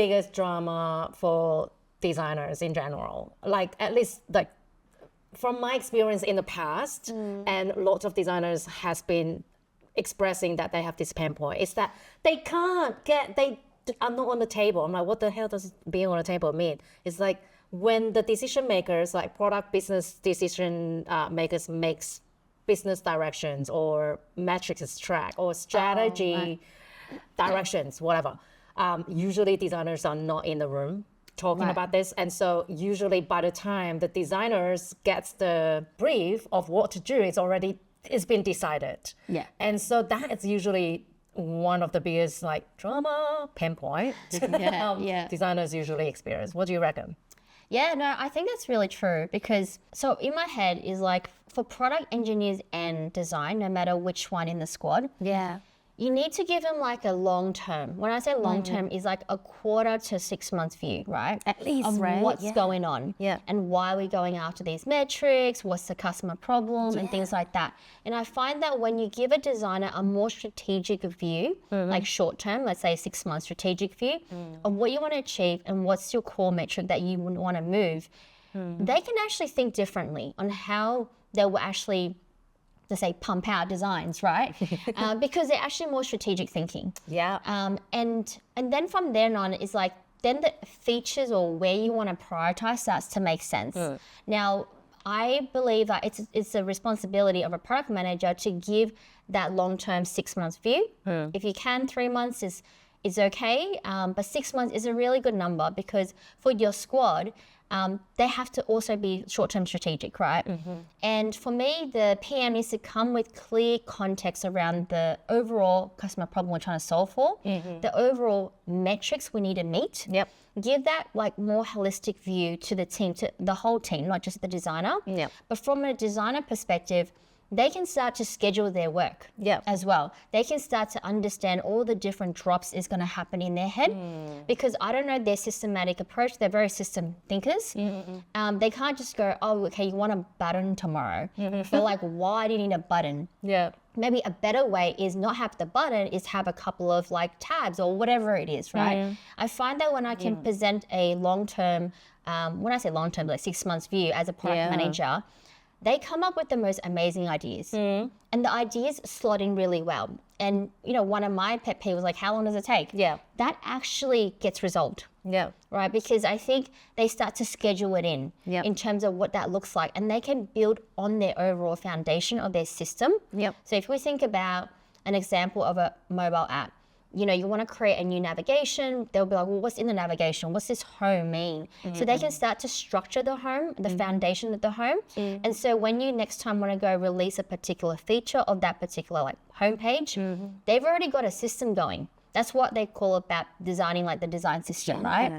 biggest drama for designers in general? Like, at least like from my experience in the past, and lots of designers has been expressing that they have this pain point, is that they are not on the table. I'm like, what the hell does being on the table mean? It's like when the decision makers, like product business decision makers, makes business directions or metrics track or strategy directions, whatever. Usually designers are not in the room talking about this. And so usually by the time the designers gets the brief of what to do, it's been decided. Yeah. And so that is usually one of the biggest like drama pain point designers usually experience. What do you reckon? Yeah, no, I think that's really true because so in my head is like for product engineers and design, no matter which one in the squad, you need to give them like a long term. When I say long term, is like a quarter to 6 months view, right? At least, of right? what's going on Yeah. and why we're going after these metrics, what's the customer problem and things like that. And I find that when you give a designer a more strategic view, like short term, let's say 6 months strategic view of what you want to achieve and what's your core metric that you would want to move, they can actually think differently on how they will actually, to say, pump out designs, right? Because they're actually more strategic thinking. Yeah. And then from then on, it's like, then the features or where you want to prioritize starts to make sense. Now, I believe that it's a responsibility of a product manager to give that long-term 6 months view. If you can, 3 months is okay, but 6 months is a really good number because for your squad, they have to also be short-term strategic, right? And for me, the PM needs to come with clear context around the overall customer problem we're trying to solve for, the overall metrics we need to meet. Yep. Give that like more holistic view to the team, to the whole team, not just the designer. Yep. But from a designer perspective, they can start to schedule their work as well. They can start to understand all the different drops is going to happen in their head because I don't know their systematic approach. They're very system thinkers. They can't just go, oh, okay, you want a button tomorrow. But like, why do you need a button? Yeah. Maybe a better way is not have the button, is have a couple of like tabs or whatever it is, right? I find that when I can present a long-term, when I say long-term, like 6 months view as a product manager, they come up with the most amazing ideas and the ideas slot in really well. And, you know, one of my pet peeves was like, how long does it take? Yeah. That actually gets resolved. Yeah. Right? Because I think they start to schedule it in terms of what that looks like, and they can build on their overall foundation of their system. So if we think about an example of a mobile app, you know, you want to create a new navigation, they'll be like, well, what's in the navigation? What's this home mean? So they can start to structure the home, the foundation of the home. And so when you next time want to go release a particular feature of that particular like homepage, they've already got a system going. That's what they call about designing like the design system, right?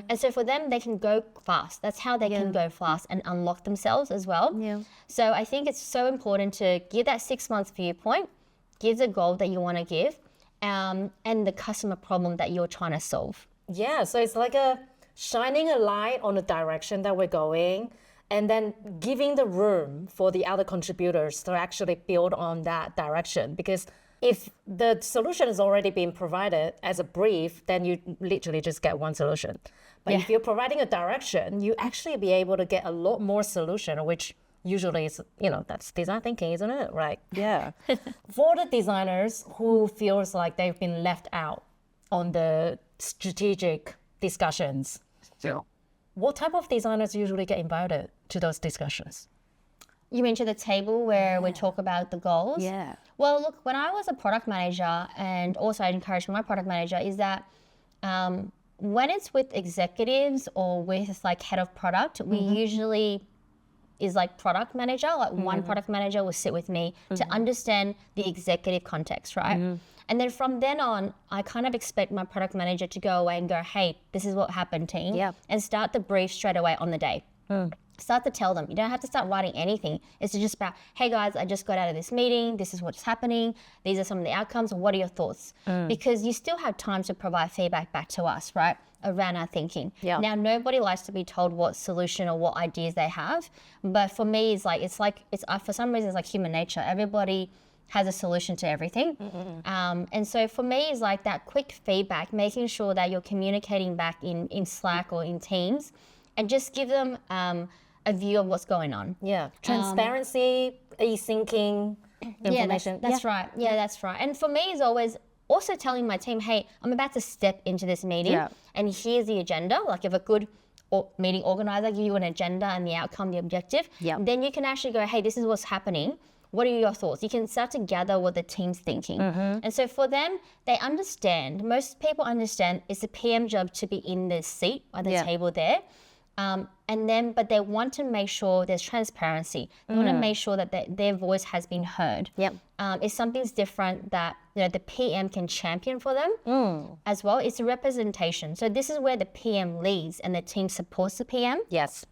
And so for them, they can go fast. That's how they can go fast and unlock themselves as well. So I think it's so important to give that 6 months viewpoint, give the goal that you want to give, and the customer problem that you're trying to solve. Yeah, so it's like shining a light on the direction that we're going and then giving the room for the other contributors to actually build on that direction. Because if the solution has already been provided as a brief, then you literally just get one solution. But if you're providing a direction, you actually be able to get a lot more solution, which usually is, you know, that's design thinking, isn't it? Right. Yeah. For the designers who feels like they've been left out on the strategic discussions, what type of designers usually get invited to those discussions? You mean to the table where we talk about the goals? Yeah. Well, look, when I was a product manager, and also I encouraged my product manager, is that when it's with executives or with like head of product, we usually is like product manager, like one product manager will sit with me to understand the executive context, right? And then from then on, I kind of expect my product manager to go away and go, hey, this is what happened, team, and start the brief straight away on the day. Start to tell them. You don't have to start writing anything. It's just about, hey guys, I just got out of this meeting. This is what's happening. These are some of the outcomes. What are your thoughts? Because you still have time to provide feedback back to us, right? Around our thinking. Now, nobody likes to be told what solution or what ideas they have. But for me, it's for some reason, it's like human nature. Everybody has a solution to everything. And so for me, it's like that quick feedback, making sure that you're communicating back in Slack or in Teams, and just give them a view of what's going on. Yeah, transparency, e-syncing information. Yeah, that's right. Yeah, that's right. And for me, it's always also telling my team, hey, I'm about to step into this meeting, and here's the agenda. Like if a good meeting organizer give you an agenda and the outcome, the objective, then you can actually go, hey, this is what's happening. What are your thoughts? You can start to gather what the team's thinking. And so for them, they understand, most people understand it's a PM job to be in the seat or the table there. But they want to make sure there's transparency. They want to make sure that their voice has been heard. If something's different that the PM can champion for them as well, it's a representation. So this is where the PM leads and the team supports the PM. Yes.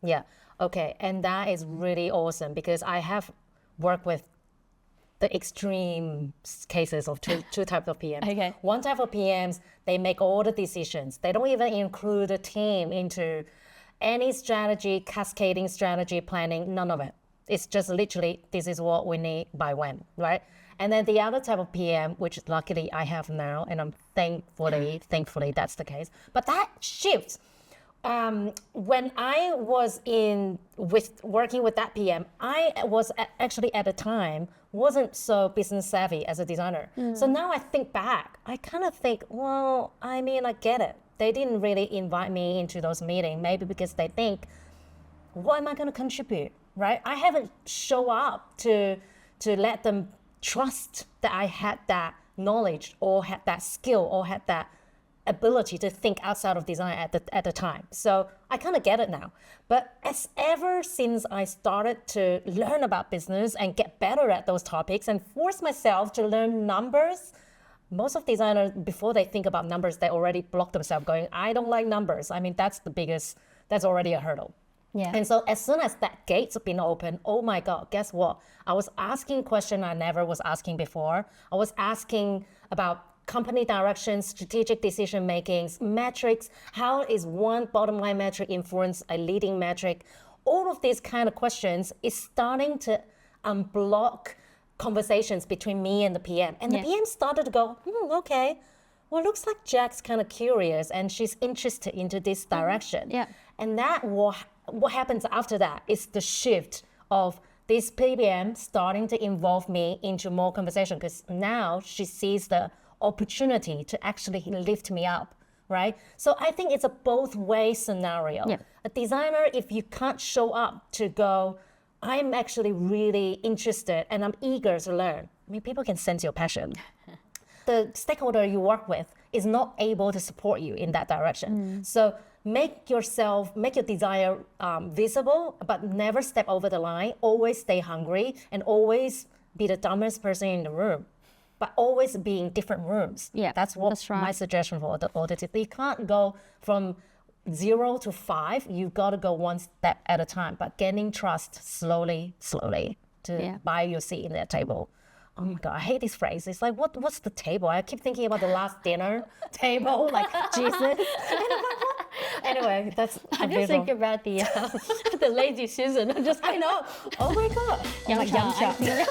Yeah. Okay. And that is really awesome because I have worked with the extreme cases of two types of PMs. Okay. One type of PMs, they make all the decisions. They don't even include the team into any strategy, cascading strategy, planning, none of it. It's just literally, this is what we need by when, right? And then the other type of PM, which luckily I have now, and I'm thankfully that's the case. But that shifts. When I was working with that PM, I was actually at the time wasn't so business savvy as a designer. So now I think back, I kind of think, well, I mean, I get it. They didn't really invite me into those meetings, maybe because they think, what am I going to contribute, right? I haven't show up to let them trust that I had that knowledge or had that skill or had that ability to think outside of design at the time. So I kind of get it now. But ever since I started to learn about business and get better at those topics and force myself to learn numbers, most of designers, before they think about numbers, they already block themselves going, I don't like numbers. I mean, that's already a hurdle. Yeah. And so as soon as that gate's been open, oh my God, guess what? I was asking questions I never was asking before. I was asking about company direction, strategic decision makings, metrics, how is one bottom line metric influence a leading metric? All of these kind of questions is starting to unblock conversations between me and the PM. And the PM started to go, okay, well, looks like Jack's kind of curious and she's interested into this direction. And that what happens after that is the shift of this PM starting to involve me into more conversation because now she sees the opportunity to actually lift me up, right? So I think it's a both way scenario. A designer, if you can't show up to go, I'm actually really interested and I'm eager to learn. I mean, people can sense your passion. The stakeholder you work with is not able to support you in that direction. So make your desire visible, but never step over the line. Always stay hungry and always be the dumbest person in the room, but always be in different rooms. That's right. My suggestion for the auditors. You can't go from 0 to 5. You've got to go one step at a time, but gaining trust slowly to buy your seat in that table. Oh my God, I hate this phrase. It's like, what's the table? I keep thinking about the last dinner table, like Jesus. And I'm like, what? Anyway, that's I just think about the lazy Susan. I know. Oh my God. Yeah,